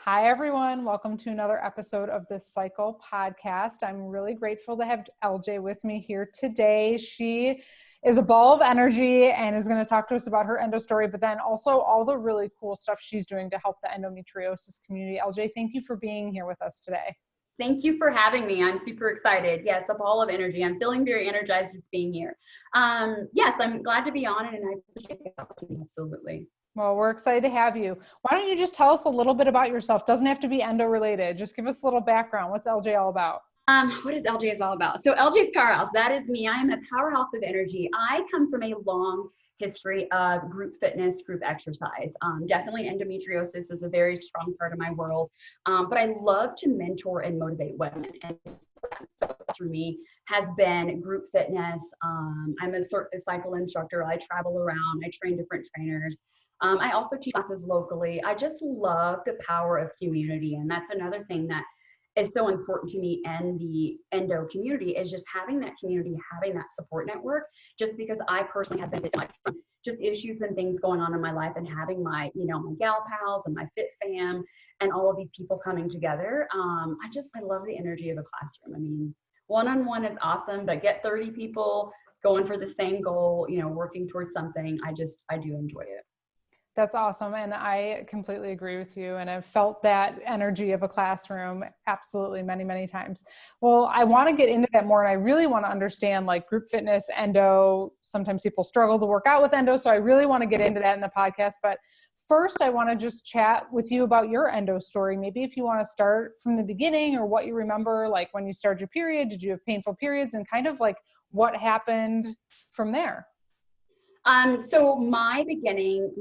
Hi, everyone. Welcome to another episode of the Cycle Podcast. I'm really grateful to have LJ with me here today. She is a ball of energy and is going to talk to us about her endo story, but then also all the really cool stuff she's doing to help the endometriosis community. LJ, thank you for being here with us today. Thank you for having me. I'm super excited. Yes, a ball of energy. I'm feeling very energized just being here. Yes, I'm glad to be on it, and I appreciate the opportunity. Absolutely. Well, we're excited to have you. Why don't you just tell us a little bit about yourself? Doesn't have to be endo related. Just give us a little background. What's LJ all about? What is LJ all about? So LJ's Powerhouse, that is me. I am a powerhouse of energy. I come from a long history of group fitness, group exercise. Definitely endometriosis is a very strong part of my world, but I love to mentor and motivate women. And so for me has been group fitness. I'm a cycle instructor. I travel around. I train different trainers. I also teach classes locally. I just love the power of community. And that's another thing that is so important to me and the endo community is just having that community, having that support network, just because I personally have been from just issues and things going on in my life and having my, my gal pals and my fit fam and all of these people coming together. I love the energy of a classroom. I mean, one-on-one is awesome, but get 30 people going for the same goal, working towards something. I do enjoy it. That's awesome. And I completely agree with you. And I've felt that energy of a classroom absolutely many, many times. Well, I want to get into that more. And I really want to understand like group fitness, endo. Sometimes people struggle to work out with endo. So I really want to get into that in the podcast. But first, I want to just chat with you about your endo story. Maybe if you want to start from the beginning or what you remember, like when you started your period, did you have painful periods and kind of like what happened from there? So my beginning,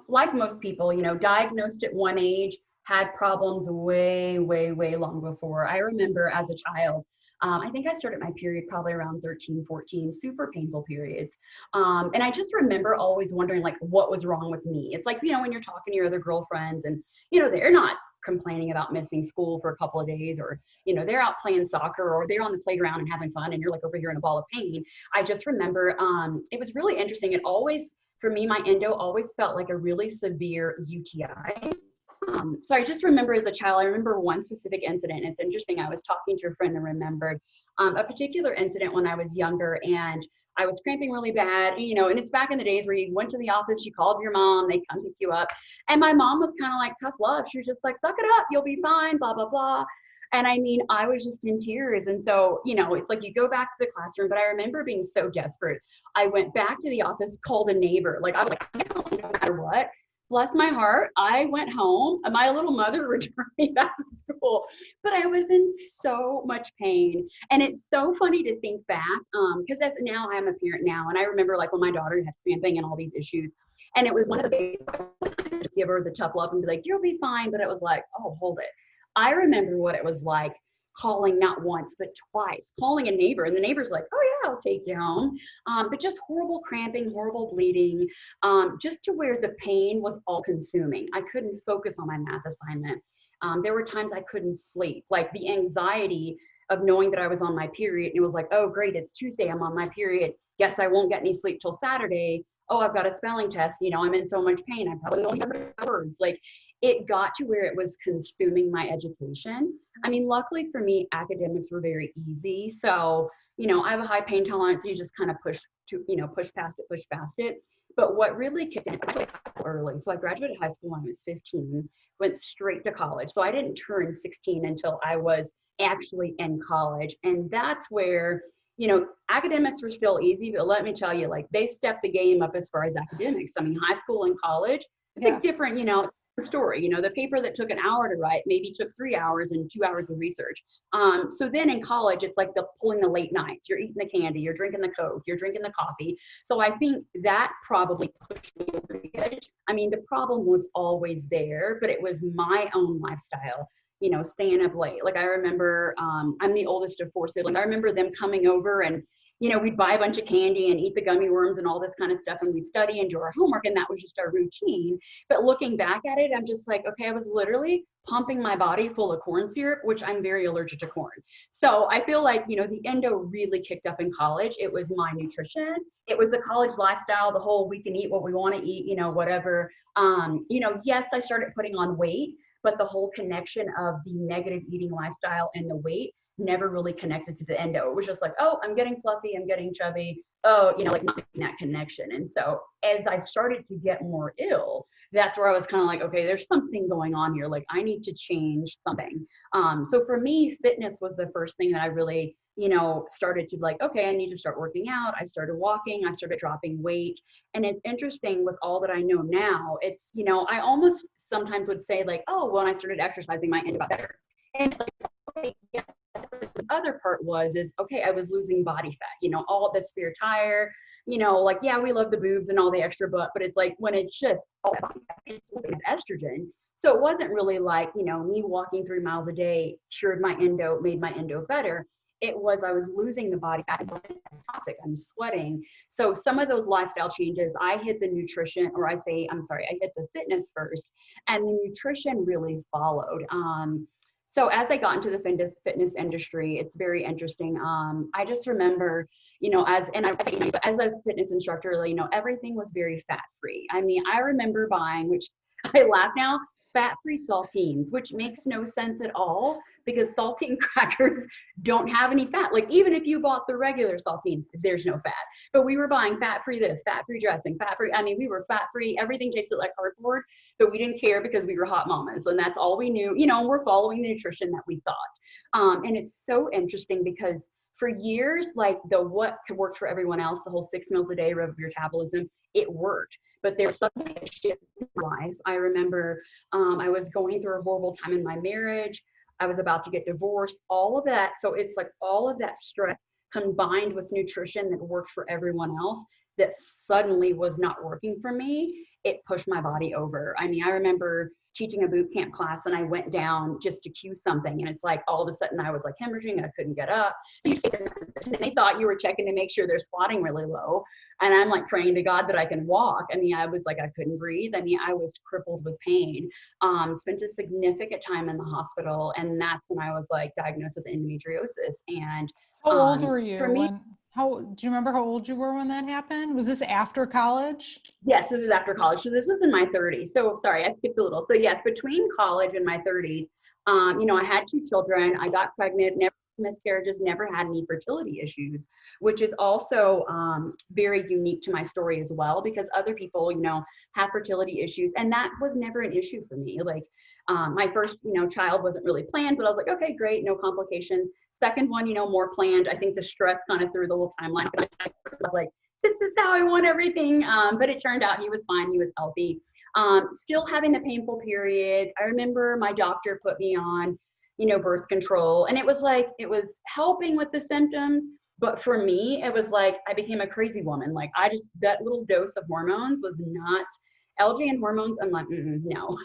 like most people, diagnosed at one age, had problems way, way, way long before. I remember as a child, I think I started my period probably around 13, 14, super painful periods. And I just remember always wondering like what was wrong with me. It's like, when you're talking to your other girlfriends and, they're not complaining about missing school for a couple of days or, they're out playing soccer or they're on the playground and having fun and you're like over here in a ball of pain. I just remember it was really interesting. It always, for me, my endo always felt like a really severe UTI. So I just remember as a child, I remember one specific incident. It's interesting. I was talking to a friend and remembered a particular incident when I was younger and I was cramping really bad, and it's back in the days where you went to the office, you called your mom, they come pick you up. And my mom was kind of like tough love. She was just like, suck it up, you'll be fine, blah, blah, blah. And I mean, I was just in tears. And so, it's like you go back to the classroom, but I remember being so desperate. I went back to the office, called a neighbor. Like I was like, no matter what. Bless my heart, I went home. My little mother returned me back to school, but I was in so much pain. And it's so funny to think back, because as now I'm a parent now, and I remember like when my daughter had cramping and all these issues, and it was one of those days I would just give her the tough love and be like, you'll be fine. But it was like, oh, hold it. I remember what it was like calling not once, but twice, calling a neighbor. And the neighbor's like, oh yeah, I'll take you home. But just horrible cramping, horrible bleeding, just to where the pain was all consuming. I couldn't focus on my math assignment. There were times I couldn't sleep, like the anxiety of knowing that I was on my period. And it was like, oh great, it's Tuesday, I'm on my period. Guess I won't get any sleep till Saturday. Oh, I've got a spelling test. I'm in so much pain. I probably don't remember words. Like it got to where it was consuming my education. I mean, luckily for me, academics were very easy. So, I have a high pain tolerance. So you just kind of push past it. But what really kicked in is actually early. So I graduated high school when I was 15, went straight to college. So I didn't turn 16 until I was actually in college. And that's where, academics were still easy, but let me tell you, like they stepped the game up as far as academics. I mean, high school and college, it's a different, story. The paper that took an hour to write maybe took 3 hours and 2 hours of research. So then in college, it's like pulling the late nights. You're eating the candy, you're drinking the Coke, you're drinking the coffee. So I think that probably pushed me over the edge. I mean, the problem was always there, but it was my own lifestyle. Staying up late. Like I remember, I'm the oldest of 4 siblings. I remember them coming over and we'd buy a bunch of candy and eat the gummy worms and all this kind of stuff. And we'd study and do our homework. And that was just our routine. But looking back at it, I'm just like, okay, I was literally pumping my body full of corn syrup, which I'm very allergic to corn. So I feel like, the endo really kicked up in college. It was my nutrition. It was the college lifestyle, the whole we can eat what we want to eat, whatever. Yes, I started putting on weight. but the whole connection of the negative eating lifestyle and the weight never really connected to the endo. It was just like, oh, I'm getting fluffy, I'm getting chubby. Oh, like not making that connection. And so as I started to get more ill, that's where I was kind of like, okay, there's something going on here. Like I need to change something. So for me, fitness was the first thing that I really, started to be like, okay, I need to start working out. I started walking, I started dropping weight. And it's interesting with all that I know now, it's, I almost sometimes would say like, oh, when I started exercising, my endo got better. And it's like, okay, yes. The other part is okay, I was losing body fat, all the spare tire, like, yeah, we love the boobs and all the extra butt, but it's like when it's just all that body fat, estrogen. So it wasn't really like, me walking 3 miles a day cured my endo, made my endo better. It was, I was losing the body fat. It's toxic. I'm sweating. So some of those lifestyle changes, I hit the nutrition, or I hit the fitness first, and the nutrition really followed. So as I got into the fitness industry, it's very interesting. I just remember, as a fitness instructor, everything was very fat-free. I mean, I remember buying, which I laugh now, fat-free saltines, which makes no sense at all because saltine crackers don't have any fat. Like even if you bought the regular saltines, there's no fat. But we were buying fat-free this, fat-free dressing, fat-free. I mean, we were fat-free. Everything tasted like cardboard, but we didn't care because we were hot mamas, and that's all we knew. We're following the nutrition that we thought. And it's so interesting because for years, like what worked for everyone else, the whole 6 meals a day, rev your metabolism, it worked. But there's something that shifted in my life. I remember I was going through a horrible time in my marriage. I was about to get divorced, all of that. So it's like all of that stress combined with nutrition that worked for everyone else that suddenly was not working for me. It pushed my body over. I mean, I remember teaching a boot camp class and I went down just to cue something. And it's like, all of a sudden I was like hemorrhaging. I couldn't get up. So you and they thought you were checking to make sure they're squatting really low. And I'm like praying to God that I can walk. I mean, I was like, I couldn't breathe. I mean, I was crippled with pain, spent a significant time in the hospital. And that's when I was like diagnosed with endometriosis. And how old were you? For me, do you remember how old you were when that happened? Was this after college? Yes, this is after college. So this was in my 30s. So sorry, I skipped a little. So yes, between college and my 30s, I had 2 children. I got pregnant, never miscarriages, never had any fertility issues, which is also very unique to my story as well, because other people, have fertility issues. And that was never an issue for me. Like my first, child wasn't really planned, but I was like, okay, great, no complications. Second one, more planned. I think the stress kind of threw the little timeline. I was like, this is how I want everything. But it turned out he was fine. He was healthy. Still having the painful periods. I remember my doctor put me on, birth control. And it was helping with the symptoms. But for me, it was like, I became a crazy woman. Like that little dose of hormones was not LG and hormones. I'm like, no.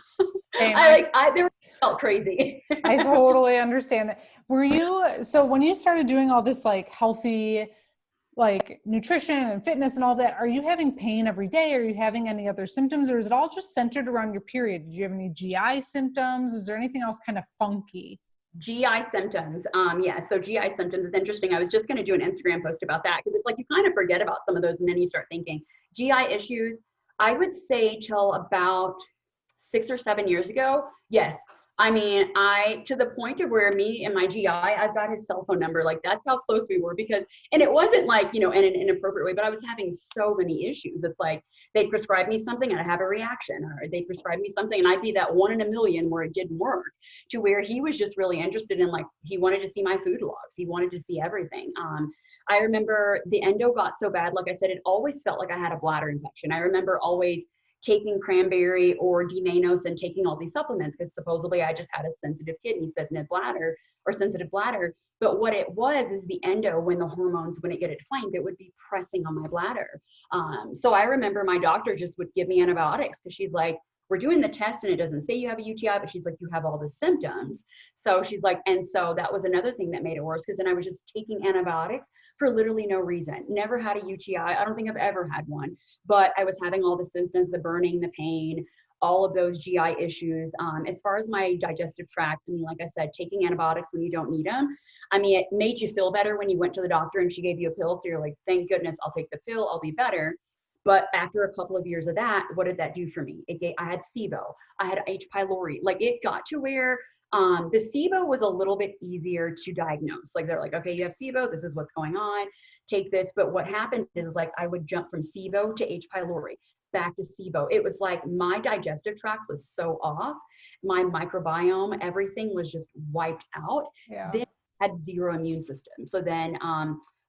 They felt crazy. I totally understand that. So when you started doing all this like healthy, like nutrition and fitness and all that, are you having pain every day? Are you having any other symptoms, or is it all just centered around your period? Did you have any GI symptoms? Is there anything else kind of funky? GI symptoms. Yeah. So GI symptoms is interesting. I was just going to do an Instagram post about that because it's like you kind of forget about some of those and then you start thinking GI issues. I would say till about 6 or 7 years ago. Yes. I mean, to the point of where me and my GI, I've got his cell phone number. Like that's how close we were and it wasn't like, in an inappropriate way, but I was having so many issues. It's like they'd prescribe me something and I'd have a reaction, or they'd prescribe me something and I'd be that 1 in a million where it didn't work, to where he was just really interested in, like, he wanted to see my food logs. He wanted to see everything. I remember the endo got so bad. Like I said, it always felt like I had a bladder infection. I remember always taking cranberry or D-mannose and taking all these supplements because supposedly I just had a sensitive kidney, sensitive bladder. But what it was is the endo, when it get inflamed, it would be pressing on my bladder. So I remember my doctor just would give me antibiotics because she's like, we're doing the test and it doesn't say you have a UTI, but she's like, you have all the symptoms. So she's like, and so that was another thing that made it worse, because then I was just taking antibiotics for literally no reason. Never had a UTI. I don't think I've ever had one, but I was having all the symptoms, the burning, the pain, all of those GI issues. As far as my digestive tract, I mean, like I said, taking antibiotics when you don't need them. I mean, it made you feel better when you went to the doctor and she gave you a pill. So you're like, thank goodness, I'll take the pill, I'll be better. But after a couple of years of that, what did that do for me? I had SIBO, I had H. pylori. Like it got to where the SIBO was a little bit easier to diagnose. Like they're like, okay, you have SIBO, this is what's going on, take this. But what happened is like I would jump from SIBO to H. pylori, back to SIBO. It was like my digestive tract was so off, my microbiome, everything was just wiped out. Yeah. Then I had zero immune system. So then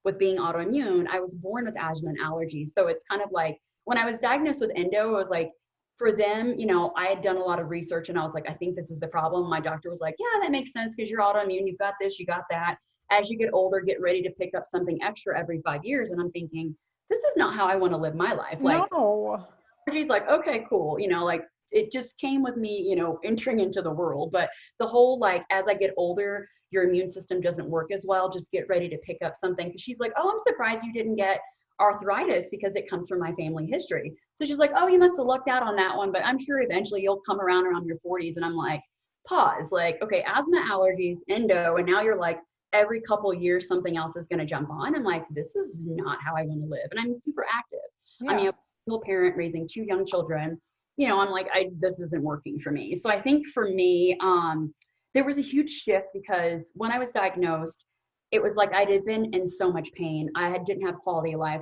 with being autoimmune, I was born with asthma and allergies. So it's kind of like when I was diagnosed with endo, I was like, for them, you know, I had done a lot of research and I was like, I think this is the problem. My doctor was like, yeah, that makes sense because you're autoimmune. You've got this, you got that. As you get older, get ready to pick up something extra every 5 years. And I'm thinking, this is not how I want to live my life. Like, no. Allergies, like, okay, cool. You know, like it just came with me, you know, entering into the world. But the whole, like, as I get older, your immune system doesn't work as well. Just get ready to pick up something. Cause she's like, oh, I'm surprised you didn't get arthritis because it comes from my family history. So she's like, oh, you must have lucked out on that one, but I'm sure eventually you'll come around your 40s. And I'm like, pause, like, okay, asthma, allergies, endo, and now you're like, every couple of years, something else is going to jump on. I'm like, this is not how I want to live. And I'm super active. Yeah. I mean, I'm a single parent raising 2 young children. You know, I'm like, this isn't working for me. So I think for me, there was a huge shift because when I was diagnosed, it was like I had been in so much pain. I didn't have quality of life.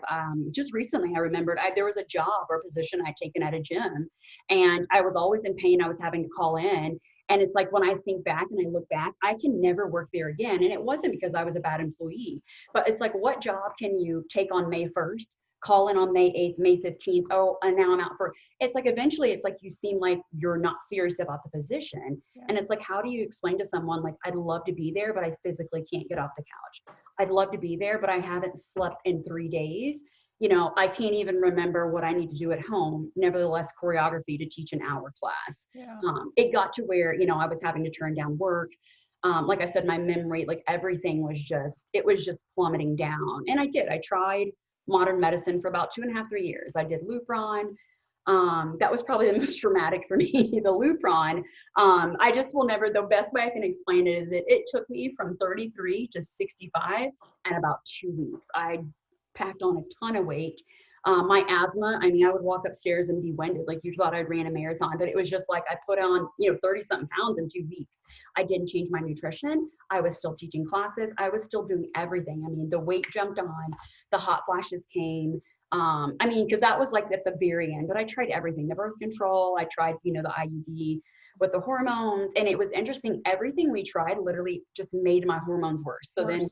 Just recently, I remembered there was a job or position I'd taken at a gym, and I was always in pain. I was having to call in. And it's like when I think back and I look back, I can never work there again. And it wasn't because I was a bad employee, but it's like, what job can you take on May 1st, call in on May 8th, May 15th? Oh, and now I'm out for, it's like, eventually it's like, you seem like you're not serious about the position. Yeah. And it's like, how do you explain to someone, like, I'd love to be there, but I physically can't get off the couch. I'd love to be there, but I haven't slept in 3 days. You know, I can't even remember what I need to do at home. Nevertheless, choreography to teach an hour class. Yeah. It got to where, you know, I was having to turn down work. Like I said, my memory, like everything was just, it was just plummeting down. And I tried modern medicine for about 2.5, 3 years. I did Lupron. That was probably the most traumatic for me, the Lupron. I just will never, the best way I can explain it is it took me from 33 to 65 in about 2 weeks. I packed on a ton of weight. My asthma, I mean, I would walk upstairs and be winded. Like you thought I'd ran a marathon, but it was just like I put on, 30 something pounds in 2 weeks. I didn't change my nutrition. I was still teaching classes. I was still doing everything. I mean, the weight jumped on, the hot flashes came. I mean, cause that was like at the very end, but I tried everything, the birth control. I tried, the IUD with the hormones, and it was interesting. Everything we tried literally just made my hormones worse. So then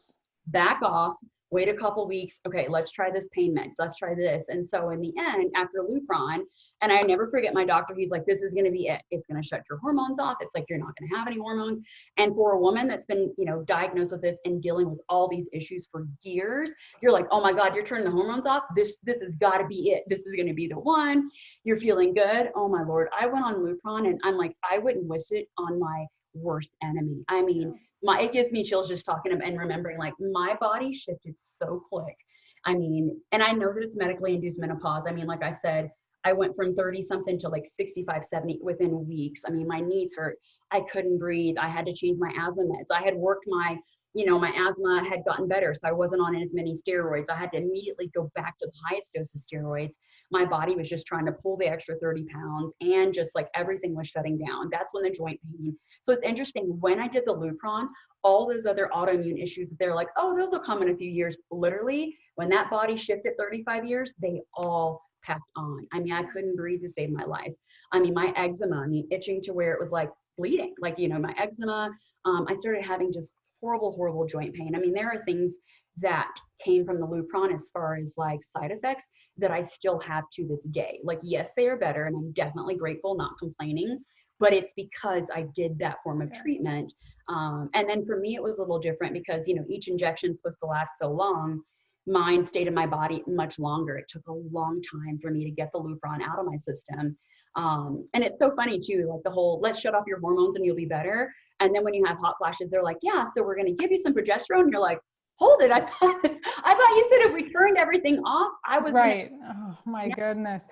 back off, wait a couple weeks. Okay, let's try this pain med. Let's try this. And so in the end, after Lupron, and I never forget my doctor, he's like, this is going to be it. It's going to shut your hormones off. It's like, you're not going to have any hormones. And for a woman that's been, diagnosed with this and dealing with all these issues for years, you're like, oh my God, you're turning the hormones off. This has got to be it. This is going to be the one. You're feeling good. Oh my Lord. I went on Lupron and I'm like, I wouldn't wish it on my worst enemy. I mean, it gives me chills just talking and remembering, like, my body shifted so quick. I mean, and I know that it's medically induced menopause. I mean, like I said, I went from 30 something to like 65, 70 within weeks. I mean, my knees hurt. I couldn't breathe. I had to change my asthma meds. I had worked my asthma had gotten better, so I wasn't on as many steroids. I had to immediately go back to the highest dose of steroids. My body was just trying to pull the extra 30 pounds, and just like everything was shutting down. That's when the joint pain. So it's interesting, when I did the Lupron, all those other autoimmune issues, they're like, oh, those will come in a few years. Literally, when that body shifted 35 years, they all packed on. I mean, I couldn't breathe to save my life. I mean, my eczema, itching to where it was like bleeding, like, my eczema. I started having just horrible joint pain. I mean, there are things that came from the Lupron as far as like side effects that I still have to this day. Like, yes, they are better, and I'm definitely grateful, not complaining, but it's because I did that form of treatment. And then for me, it was a little different because, each injection is supposed to last so long. Mine stayed in my body much longer. It took a long time for me to get the Lupron out of my system. And it's so funny too, like the whole, let's shut off your hormones and you'll be better. And then when you have hot flashes, they're like, yeah, so we're going to give you some progesterone. And you're like, hold it. I thought you said if we turned everything off, I was right. Oh my goodness.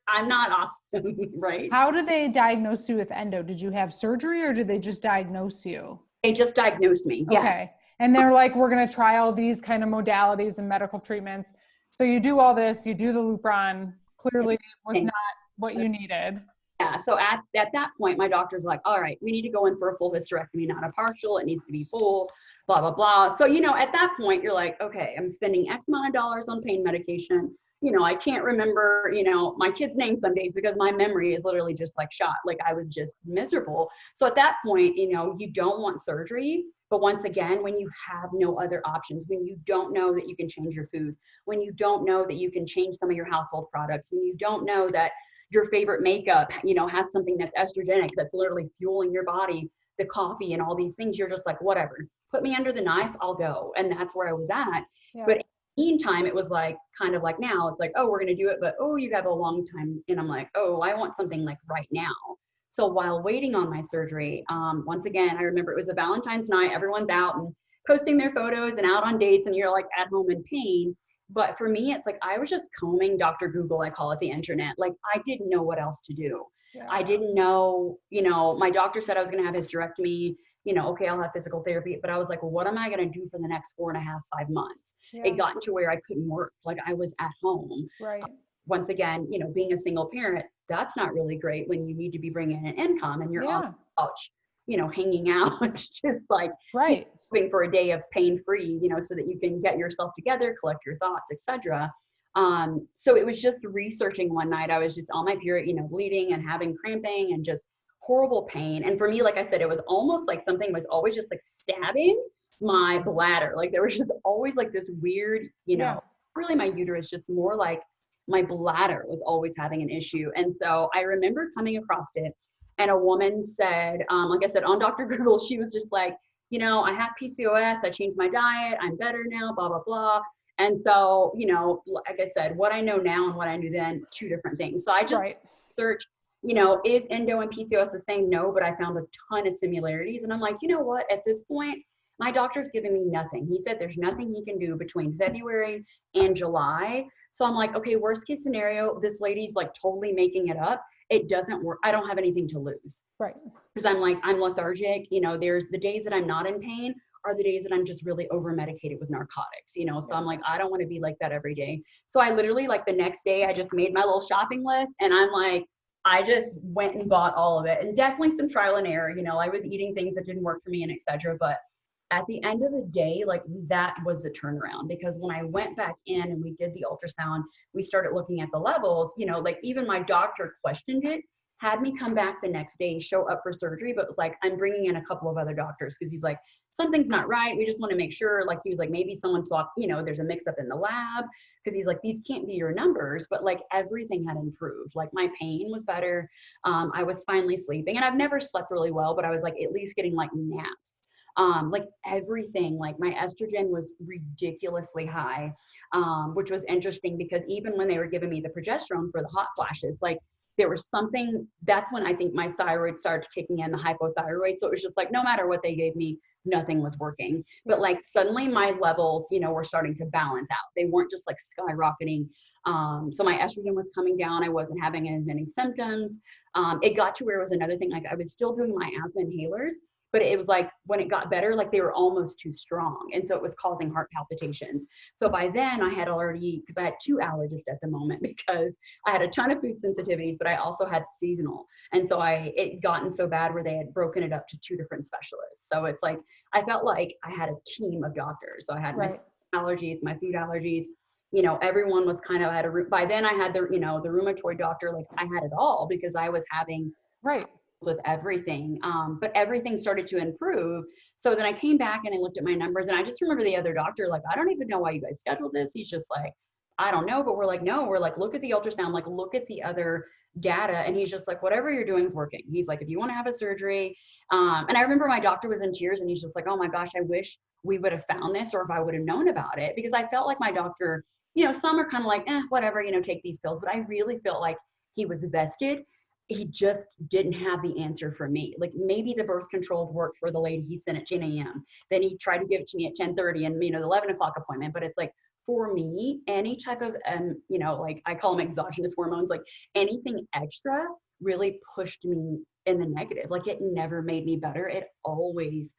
I'm not awesome. Right. How did they diagnose you with endo? Did you have surgery or did they just diagnose you? They just diagnosed me. Yeah. Okay. And they're like, we're going to try all these kind of modalities and medical treatments. So you do all this, you do the Lupron, clearly was not what you needed. Yeah. So at that point, my doctor's like, all right, we need to go in for a full hysterectomy, not a partial. It needs to be full, blah, blah, blah. So, at that point, you're like, okay, I'm spending X amount of dollars on pain medication. I can't remember, my kid's name some days because my memory is literally just like shot. Like I was just miserable. So at that point, you don't want surgery. But once again, when you have no other options, when you don't know that you can change your food, when you don't know that you can change some of your household products, when you don't know that your favorite makeup, has something that's estrogenic, that's literally fueling your body, the coffee and all these things, you're just like, whatever, put me under the knife, I'll go. And that's where I was at. Yeah. But in the meantime, it was like, kind of like now, it's like, oh, we're going to do it, but oh, you have a long time. And I'm like, oh, I want something like right now. So while waiting on my surgery, once again, I remember it was a Valentine's night, everyone's out and posting their photos and out on dates, and you're like at home in pain. But for me, it's like I was just combing Dr. Google, I call it the internet. Like I didn't know what else to do. Yeah. I didn't know, my doctor said I was going to have hysterectomy, okay, I'll have physical therapy. But I was like, well, what am I going to do for the next 4.5, 5 months? Yeah. It got to where I couldn't work. Like I was at home. Right. Once again, being a single parent, that's not really great when you need to be bringing in income and you're on the couch, hanging out, just like, right. Hoping for a day of pain-free, so that you can get yourself together, collect your thoughts, etc. So it was just researching one night. I was just on my period, bleeding and having cramping and just horrible pain. And for me, like I said, it was almost like something was always just like stabbing my bladder. Like there was just always like this weird, really my uterus, just more like my bladder was always having an issue. And so I remember coming across it and a woman said, like I said, on Dr. Google, she was just like, I have PCOS, I changed my diet, I'm better now, blah, blah, blah. And so, like I said, what I know now and what I knew then, two different things. So I just searched, is endo and PCOS the same? No, but I found a ton of similarities. And I'm like, you know what, at this point, my doctor's giving me nothing. He said there's nothing he can do between February and July. So I'm like, okay, worst case scenario, this lady's like totally making it up. It doesn't work. I don't have anything to lose. Right. Because I'm lethargic. There's the days that I'm not in pain are the days that I'm just really over medicated with narcotics, so I'm like, I don't want to be like that every day. So I literally like the next day, I just made my little shopping list and I'm like, I just went and bought all of it, and definitely some trial and error. I was eating things that didn't work for me and etc. But at the end of the day, like that was the turnaround, because when I went back in and we did the ultrasound, we started looking at the levels, like even my doctor questioned it, had me come back the next day, show up for surgery, but it was like, I'm bringing in a couple of other doctors because he's like, something's not right. We just want to make sure, like he was like, maybe someone swapped, there's a mix up in the lab, because he's like, these can't be your numbers, but like everything had improved. Like my pain was better. I was finally sleeping, and I've never slept really well, but I was like at least getting like naps. Like everything, like my estrogen was ridiculously high, which was interesting because even when they were giving me the progesterone for the hot flashes, like there was something, that's when I think my thyroid started kicking in, the hypothyroid. So it was just like, no matter what they gave me, nothing was working. But like suddenly my levels, were starting to balance out. They weren't just like skyrocketing. So my estrogen was coming down. I wasn't having as many symptoms. It got to where it was another thing. Like I was still doing my asthma inhalers, but it was like when it got better, like they were almost too strong. And so it was causing heart palpitations. So by then I had already, because I had 2 allergists at the moment, because I had a ton of food sensitivities, but I also had seasonal. And so it gotten so bad where they had broken it up to 2 different specialists. So it's like, I felt like I had a team of doctors. So I had my allergies, my food allergies, everyone was kind of by then I had the rheumatoid doctor, like I had it all because I was having with everything. But everything started to improve. So then I came back and I looked at my numbers, and I just remember the other doctor, like, I don't even know why you guys scheduled this. He's just like, I don't know. But we're like, no, we're like, look at the ultrasound, like look at the other data. And he's just like, whatever you're doing is working. He's like, if you want to have a surgery. And I remember my doctor was in tears, and he's just like, oh my gosh, I wish we would have found this, or if I would have known about it, because I felt like my doctor, some are kind of like, whatever, take these pills. But I really felt like he was vested. He just didn't have the answer for me. Like maybe the birth control worked for the lady he sent at 10 a.m. Then he tried to give it to me at 10:30 and, the 11 o'clock appointment. But it's like, for me, any type of, like I call them exogenous hormones, like anything extra really pushed me in the negative. Like it never made me better. It always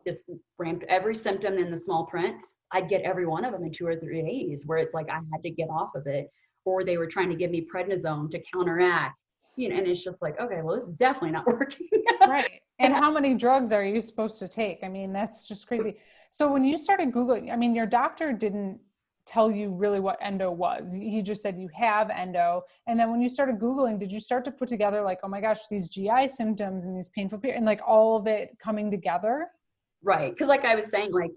just ramped every symptom in the small print I'd get every one of them in 2 or 3 days, where it's like I had to get off of it, or they were trying to give me prednisone to counteract, and it's just like, okay, well, this is definitely not working. Right. And how many drugs are you supposed to take? I mean, that's just crazy. So when you started Googling, I mean, your doctor didn't tell you really what endo was. He just said you have endo. And then when you started Googling, did you start to put together like, oh my gosh, these GI symptoms and these painful periods and like all of it coming together? Right. Because like I was saying, like,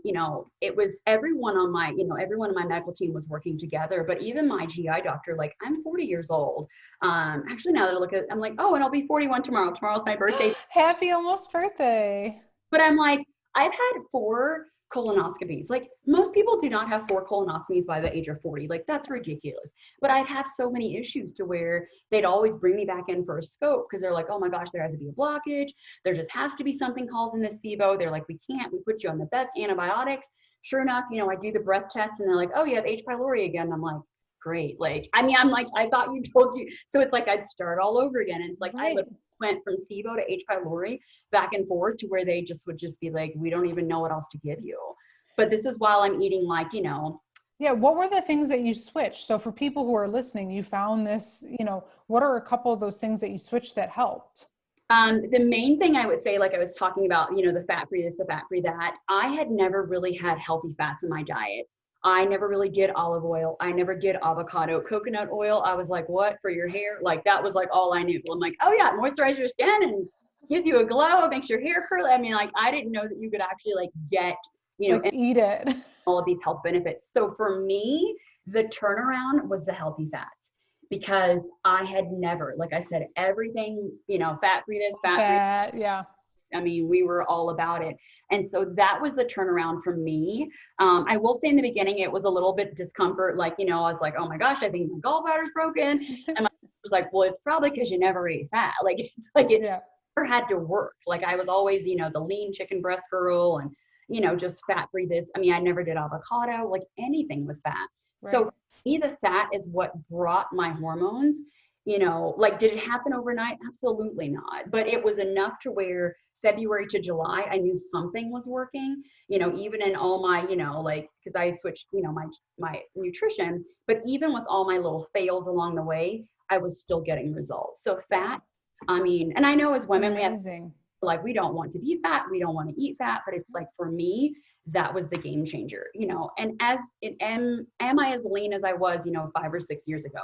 it was everyone on my, everyone on my medical team was working together, but even my GI doctor, like, I'm 40 years old. Actually, now that I look at it, I'm like, oh, and I'll be 41 tomorrow. Tomorrow's my birthday. Happy almost birthday. But I'm like, I've had 4 colonoscopies. Like, most people do not have 4 colonoscopies by the age of 40. Like, that's ridiculous. But I'd have so many issues to where they'd always bring me back in for a scope because they're like, oh my gosh, there has to be a blockage. There just has to be something causing this SIBO. They're like, we put you on the best antibiotics. Sure enough, I do the breath test and they're like, oh, you have H. pylori again. And I'm like, great. Like, I'm like, I thought you told you. So it's like, I'd start all over again. And it's like, right. I went from SIBO to H. pylori back and forth to where they would just be like, we don't even know what else to give you. But this is while I'm eating like, Yeah. What were the things that you switched? So for people who are listening, you found this, what are a couple of those things that you switched that helped? The main thing I would say, like I was talking about, the fat-free this, the fat-free that, I had never really had healthy fats in my diet. I never really did olive oil. I never did avocado. Coconut oil, I was like, what, for your hair? Like, that was like all I knew. I'm like, oh yeah, moisturize your skin and gives you a glow, makes your hair curly. I mean, like, I didn't know that you could actually like get, like eat it. all of these health benefits. So for me, the turnaround was the healthy fats, because I had never, like I said, everything, fat-free this, fat-free. Yeah. I mean, we were all about it. And so that was the turnaround for me. I will say in the beginning, it was a little bit discomfort. Like, I was like, oh my gosh, I think my gallbladder's broken. And my was like, well, it's probably because you never ate fat. Like, it's like it never had to work. Like, I was always, the lean chicken breast girl and, just fat-free this. I mean, I never did avocado, like anything with fat. Right. So for me, the fat is what brought my hormones, like, did it happen overnight? Absolutely not. But it was enough to where February to July, I knew something was working, even in all my, like, because I switched, my nutrition, but even with all my little fails along the way, I was still getting results. So fat, I mean, and I know as women, we don't want to be fat, we don't want to eat fat, but it's like, for me, that was the game changer, and am I as lean as I was, 5 or 6 years ago?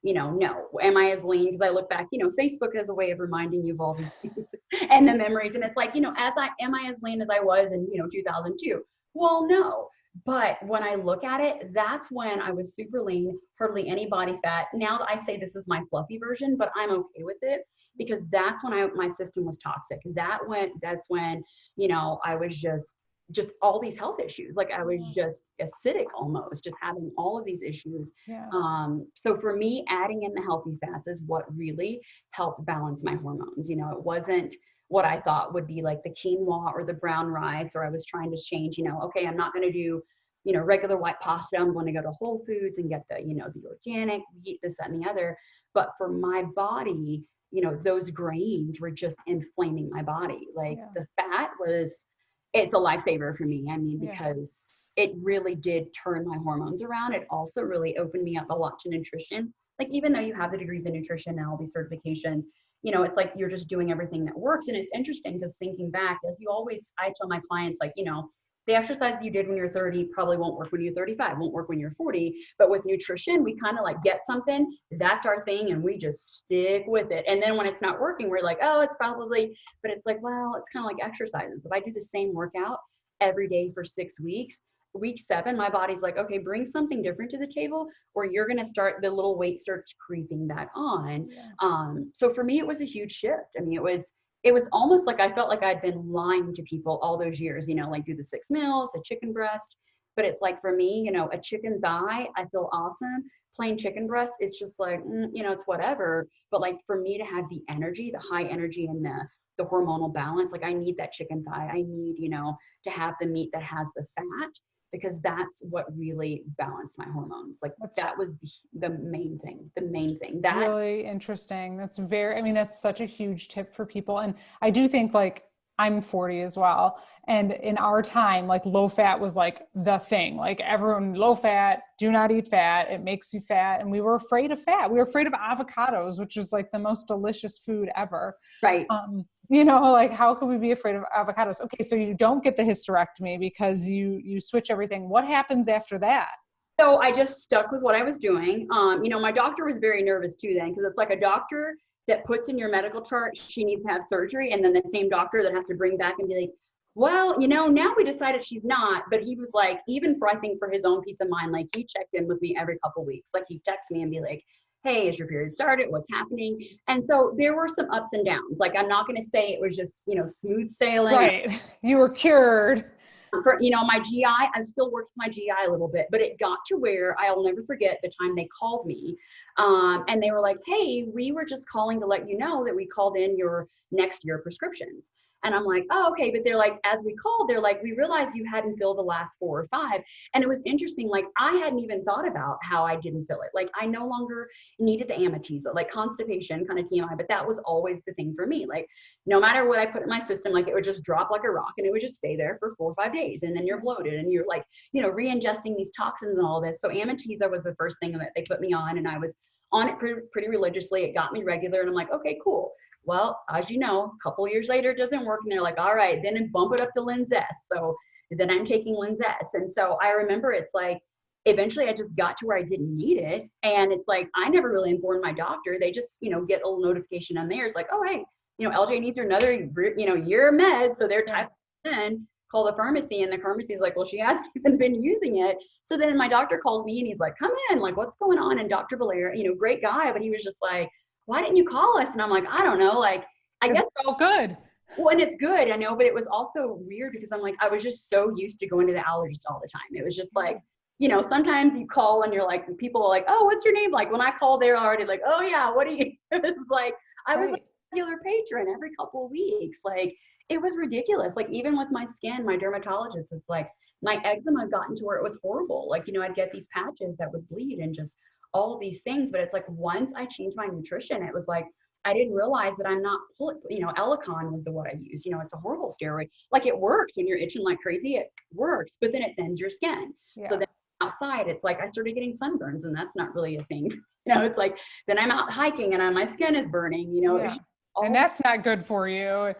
No. Am I as lean? Because I look back, Facebook has a way of reminding you of all these things and the memories. And it's like, am I as lean as I was in, 2002? Well, no. But when I look at it, that's when I was super lean, hardly any body fat. Now that I say this is my fluffy version, but I'm okay with it, because that's when my system was toxic. That's when, I was just all these health issues. Like, I was just acidic almost, just having all of these issues. Yeah. So for me, adding in the healthy fats is what really helped balance my hormones. It wasn't what I thought would be like the quinoa or the brown rice, or I was trying to change, okay, I'm not going to do, regular white pasta. I'm going to go to Whole Foods and get the, the organic wheat, this, that, and the other. But for my body, those grains were just inflaming my body. Like, the fat it's a lifesaver for me. I mean, because it really did turn my hormones around. It also really opened me up a lot to nutrition. Like, even though you have the degrees in nutrition and all these certifications, it's like you're just doing everything that works. And it's interesting because thinking back, like, I tell my clients, like, the exercises you did when you're 30 probably won't work when you're 35, won't work when you're 40. But with nutrition, we kind of like get something, that's our thing, and we just stick with it. And then when it's not working, we're like, oh, it's probably, but it's like, well, it's kind of like exercises. If I do the same workout every day for 6 weeks, week 7, my body's like, okay, bring something different to the table, or you're going to start, the little weight starts creeping back on. So for me, it was a huge shift. I mean, it was almost like I felt like I'd been lying to people all those years, like do the 6 meals, the chicken breast. But it's like, for me, a chicken thigh, I feel awesome. Plain chicken breast, it's just like, it's whatever. But like, for me to have the energy, the high energy and the hormonal balance, like, I need that chicken thigh. I need, to have the meat that has the fat, because that's what really balanced my hormones. Like, that was the main thing, That's really interesting. That's that's such a huge tip for people. And I do think, like, I'm 40 as well. And in our time, like low fat was like the thing, like everyone low fat, do not eat fat. It makes you fat. And we were afraid of fat. We were afraid of avocados, which is like the most delicious food ever. Right. Like how could we be afraid of avocados? Okay. So you don't get the hysterectomy because you switch everything. What happens after that? So I just stuck with what I was doing. My doctor was very nervous too then, because it's like a doctor that puts in your medical chart, she needs to have surgery. And then the same doctor that has to bring back and be like, well, now we decided she's not. But he was like, even for, I think for his own peace of mind, like he checked in with me every couple of weeks. Like he texts me and be like, hey, is your period started? What's happening? And so there were some ups and downs. Like, I'm not going to say it was just, smooth sailing. Right. You were cured. For, my GI, I still worked with my GI a little bit, but it got to where I'll never forget the time they called me. And they were like, hey, we were just calling to let you know that we called in your next year prescriptions. And I'm like, oh, okay. But they're like, as we called, they're like, we realized you hadn't filled the last 4 or 5. And it was interesting. Like I hadn't even thought about how I didn't fill it. Like I no longer needed the Amitiza, like constipation, kind of TMI, but that was always the thing for me. Like no matter what I put in my system, like it would just drop like a rock and it would just stay there for 4 or 5 days. And then you're bloated and you're like, re-ingesting these toxins and all this. So Amitiza was the first thing that they put me on, and I was on it pretty religiously. It got me regular, and I'm like, okay, cool. Well, as you know, a couple years later, it doesn't work. And they're like, all right, then bump it up to Linzess. So then I'm taking Linzess. And so I remember it's like, eventually I just got to where I didn't need it. And it's like, I never really informed my doctor. They just, get a little notification on there. It's like, oh, hey, LJ needs another, year of meds. So they're typing in, call the pharmacy. And the pharmacy is like, well, she hasn't even been using it. So then my doctor calls me and he's like, come in, like, what's going on? And Dr. Valera, great guy, but he was just like, why didn't you call us? And I'm like, I don't know. Like, I guess it felt good. Well, and it's good, I know, but it was also weird because I'm like, I was just so used to going to the allergist all the time. It was just like, sometimes you call and you're like, people are like, oh, what's your name? Like when I call, they're already like, oh yeah, what are you? It's like, I was a regular patron every couple of weeks. Like it was ridiculous. Like even with my skin, my dermatologist is like, my eczema had gotten to where it was horrible. Like, I'd get these patches that would bleed and just all these things. But it's like, once I changed my nutrition, it was like, I didn't realize that I'm not, Elicon was the what I use. It's a horrible steroid. Like it works when you're itching like crazy, it works, but then it thins your skin. Yeah. So then outside, it's like I started getting sunburns, and that's not really a thing. It's like, then I'm out hiking and my skin is burning, Yeah. And that's not good for you.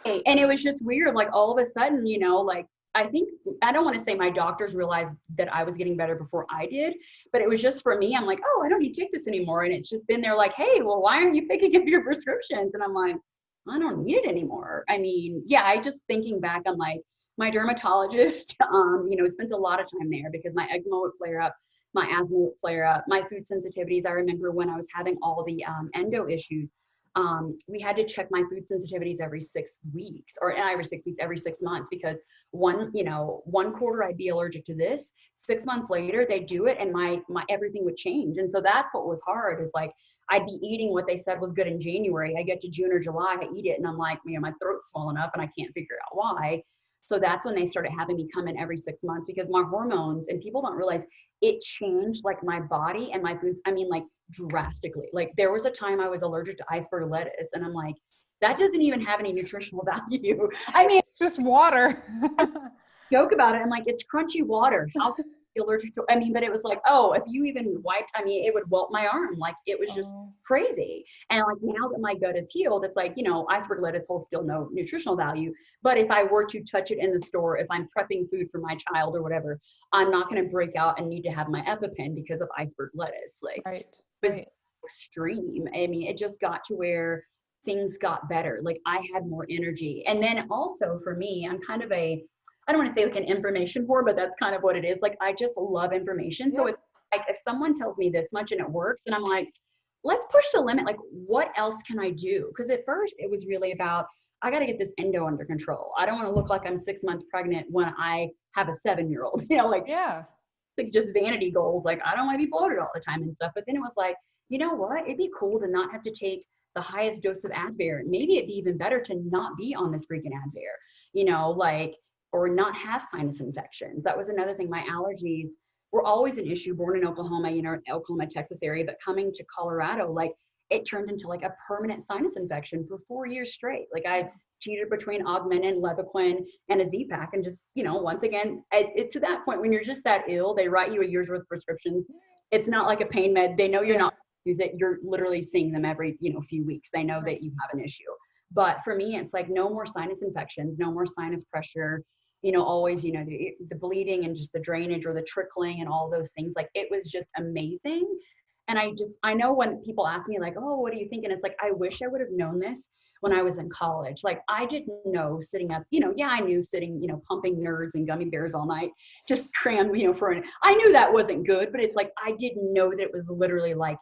And it was just weird. Like all of a sudden, like, I don't want to say my doctors realized that I was getting better before I did, but it was just for me. I'm like, oh, I don't need to take this anymore. And it's just then they're like, hey, well, why aren't you picking up your prescriptions? And I'm like, I don't need it anymore. I mean, yeah, I just thinking back, I'm like, my dermatologist, spent a lot of time there because my eczema would flare up, my asthma would flare up, my food sensitivities. I remember when I was having all the endo issues, we had to check my food sensitivities every 6 weeks, or every 6 weeks, every 6 months, because one quarter I'd be allergic to this. 6 months later, they do it and my everything would change. And so that's what was hard, is like, I'd be eating what they said was good in January. I get to June or July, I eat it and I'm like, my throat's swollen up and I can't figure out why. So that's when they started having me come in every 6 months, because my hormones, and people don't realize, it changed like my body and my foods. I mean, like drastically. Like there was a time I was allergic to iceberg lettuce, and I'm like, that doesn't even have any nutritional value. I mean, it's just water. Joke about it. I'm like, it's crunchy water. How can you be allergic to? I mean, but it was like, oh, if you even wiped, it would welt my arm. Like it was just crazy. And like now that my gut is healed, it's like, iceberg lettuce holds still no nutritional value. But if I were to touch it in the store, if I'm prepping food for my child or whatever, I'm not going to break out and need to have my EpiPen because of iceberg lettuce. Like it was extreme. I mean, it just got to where things got better. Like I had more energy. And then also for me, I'm kind of I don't want to say like an information whore, but that's kind of what it is. Like I just love information. Yeah. So it's like, if someone tells me this much and it works, and I'm like, let's push the limit. Like what else can I do? Because at first it was really about, I got to get this endo under control. I don't want to look like I'm 6 months pregnant when I have a 7-year-old, It's just vanity goals. Like I don't want to be bloated all the time and stuff. But then it was like, you know what? It'd be cool to not have to take the highest dose of Advair. Maybe it'd be even better to not be on this freaking Advair, or not have sinus infections. That was another thing. My allergies were always an issue. Born in Oklahoma, Oklahoma, Texas area, but coming to Colorado, like it turned into like a permanent sinus infection for 4 years straight. Like I cheated between Augmentin, Levaquin, and a Z-Pak. And just, you know, once again, it to that point, when you're just that ill, they write you a year's worth of prescriptions. It's not like a pain med. They know you're not use it. You're literally seeing them every, you know, few weeks. They know that you have an issue. But for me, it's like no more sinus infections, no more sinus pressure, you know, always, you know, the bleeding and just the drainage or the trickling and all those things. Like, it was just amazing. And I know when people ask me like, oh, what do you think? And it's like, I wish I would have known this when I was in college. Like, I didn't know sitting up, you know, I knew sitting, you know, pumping nerds and gummy bears all night, just crammed, you know, I knew that wasn't good, but it's like, I didn't know that it was literally like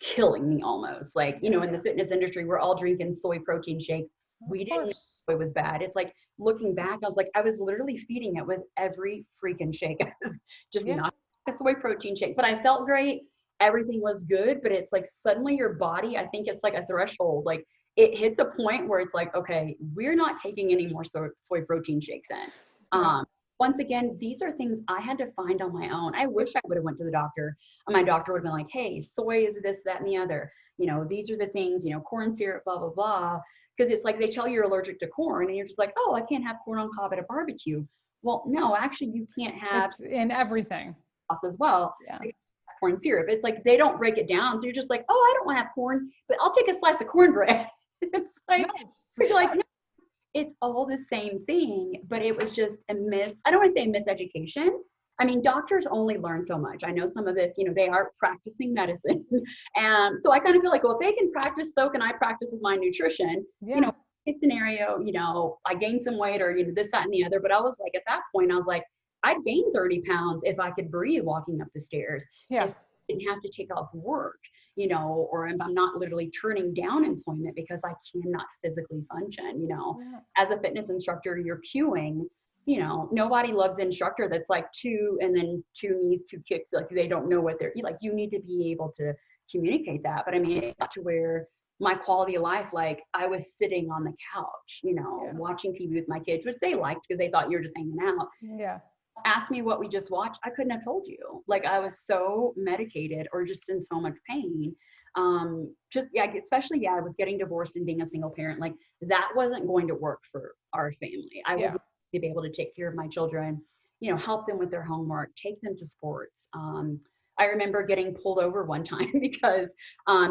killing me almost. Like, you know, in the fitness industry, we're all drinking soy protein shakes. We didn't know it was bad. It's like, looking back, I was like, I was literally feeding it with every freaking shake. I was just not a soy protein shake, but I felt great. Everything was good, but it's like suddenly your body, I think it's like a threshold. Like, it hits a point where it's like, okay, we're not taking any more soy protein shakes in. Once again, these are things I had to find on my own. I wish I would have went to the doctor, and my doctor would have been like, hey, soy is this, that, and the other. You know, these are the things, you know, corn syrup, blah, blah, blah. Because it's like they tell you you're allergic to corn, and you're just like, oh, I can't have corn on cob at a barbecue. Well, no, actually, you can't have it's in everything sauce as well. Corn syrup. It's like they don't break it down. So you're just like, oh, I don't want to have corn, but I'll take a slice of cornbread. It's like, no, it's all the same thing, but it was just I don't want to say miseducation. I mean, doctors only learn so much. I know some of this, you know, they are practicing medicine. And so I kind of feel like, well, if they can practice, so can I practice with my nutrition. You know, scenario, you know, I gained some weight or, you know, this, that, and the other. But I was like, at that point, I was like, I'd gain 30 pounds if I could breathe walking up the stairs. If I didn't have to take off work, you know, or if I'm not literally turning down employment because I cannot physically function, you know. As a fitness instructor, you're cueing, you know, nobody loves an instructor that's like two knees, two kicks, like they don't know what they're like. You need to be able to communicate that. But I mean, it got to where my quality of life, like I was sitting on the couch, you know, watching TV with my kids, which they liked because they thought you were just hanging out. Ask me what we just watched, I couldn't have told you. Like, I was so medicated or just in so much pain. Especially with getting divorced and being a single parent, like that wasn't going to work for our family. I wasn't going to be able to take care of my children, you know, help them with their homework, take them to sports. I remember getting pulled over one time because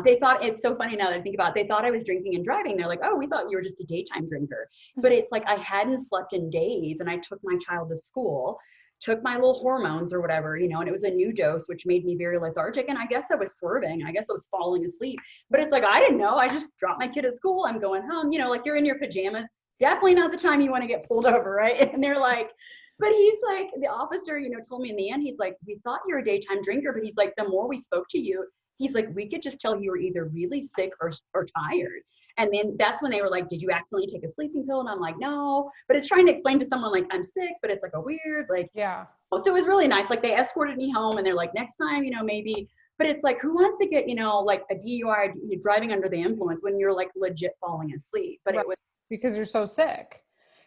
they thought, it's so funny now that I think about it, they thought I was drinking and driving. They're like, oh, we thought you were just a daytime drinker. But it's like I hadn't slept in days, and I took my child to school, took my little hormones or whatever, you know, and it was a new dose, which made me very lethargic. And I guess I was swerving. I guess I was falling asleep. But it's like, I didn't know. I just dropped my kid at school. I'm going home, you know, like you're in your pajamas. Definitely not the time you want to get pulled over, right? And they're like, but he's like, the officer, you know, told me in the end, he's like, we thought you were a daytime drinker, but he's like, the more we spoke to you, he's like, we could just tell you were either really sick or tired. And then that's when they were like, did you accidentally take a sleeping pill? And I'm like, no, but it's trying to explain to someone like, I'm sick, but it's like a weird, like, so it was really nice. Like, they escorted me home, and they're like, next time, you know, maybe, but it's like, who wants to get, you know, like a DUI, driving under the influence when you're like legit falling asleep? But it was because you're so sick.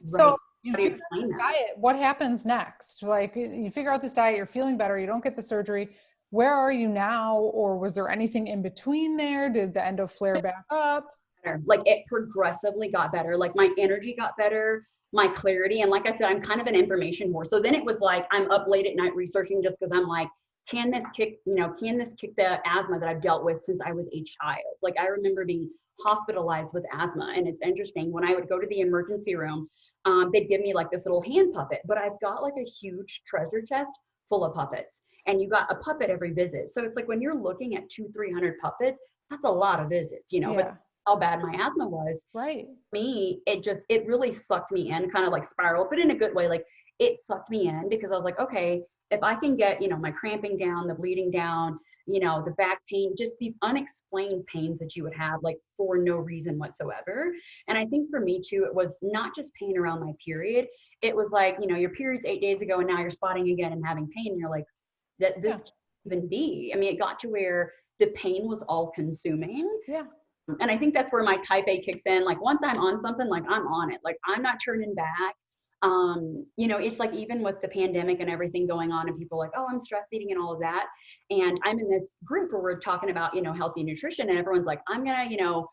So you figure out this diet, what happens next? Like, you figure out this diet, you're feeling better, you don't get the surgery. Where are you now? Or was there anything in between there? Did the endo flare back up? Like, it progressively got better. Like, my energy got better, my clarity. And like I said, I'm kind of an information whore. So then it was like, I'm up late at night researching just because I'm like, can this kick the asthma that I've dealt with since I was a child? Like, I remember being hospitalized with asthma. And it's interesting, when I would go to the emergency room, they'd give me like this little hand puppet, but I've got like a huge treasure chest full of puppets, and you got a puppet every visit. So it's like, when you're looking at 200-300 puppets, that's a lot of visits, you know, but how bad my asthma was. Right. Me, it really sucked me in, kind of like spiraled, but in a good way. Like, it sucked me in because I was like, okay, if I can get, you know, my cramping down, the bleeding down, you know, the back pain, just these unexplained pains that you would have like for no reason whatsoever. And I think for me too, it was not just pain around my period. It was like, you know, your period's 8 days ago and now you're spotting again and having pain. And you're like, that this can't even be. I mean, it got to where the pain was all consuming. And I think that's where my type A kicks in. Like, once I'm on something, like, I'm on it. Like, I'm not turning back. You know, it's like, even with the pandemic and everything going on, and people like, oh, I'm stress eating and all of that. And I'm in this group where we're talking about, you know, healthy nutrition, and everyone's like, I'm gonna, you know,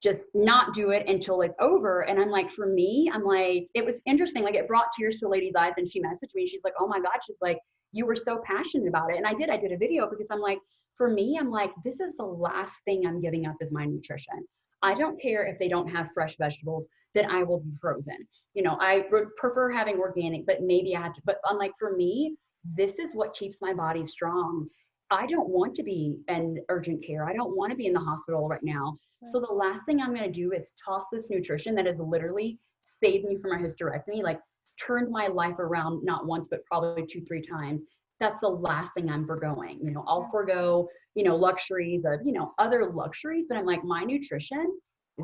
just not do it until it's over. And I'm like, for me, I'm like, it was interesting. Like it brought tears to a lady's eyes, and she messaged me. She's like, oh my God. She's like, you were so passionate about it. And I did a video because I'm like, for me, I'm like, this is the last thing I'm giving up is my nutrition. I don't care if they don't have fresh vegetables, then I will be frozen. You know, I would prefer having organic, but maybe I have to, but unlike for me, this is what keeps my body strong. I don't want to be in urgent care. I don't want to be in the hospital right now. So the last thing I'm going to do is toss this nutrition that has literally saved me from my hysterectomy, like turned my life around, not once, but probably 2-3 times. That's the last thing I'm forgoing. You know, I'll forego, you know, luxuries of, you know, other luxuries, but I'm like, my nutrition,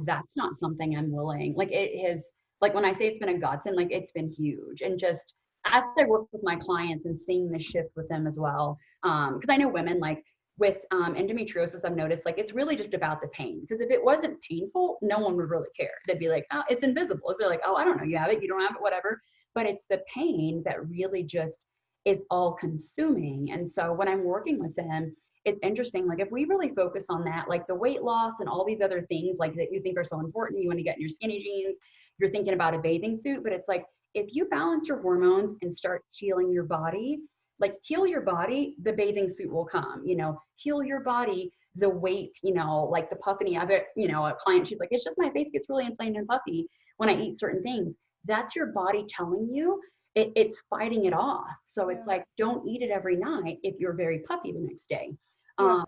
that's not something I'm willing. Like it has, like when I say it's been a godsend, like it's been huge. And just as I work with my clients and seeing the shift with them as well, because I know women like with endometriosis, I've noticed like it's really just about the pain. Because if it wasn't painful, no one would really care. They'd be like, oh, it's invisible. So they're like, oh, I don't know, you have it, you don't have it, whatever. But it's the pain that really just is all consuming. And so when I'm working with them, it's interesting. Like if we really focus on that, like the weight loss and all these other things like that you think are so important, you want to get in your skinny jeans, you're thinking about a bathing suit, but it's like, if you balance your hormones and start healing your body, like heal your body, the bathing suit will come, you know, heal your body, the weight, you know, like the puffy. I've got, you know, a client, she's like, it's just my face gets really inflamed and puffy when I eat certain things. That's your body telling you it's fighting it off. So it's like, don't eat it every night if you're very puffy the next day. I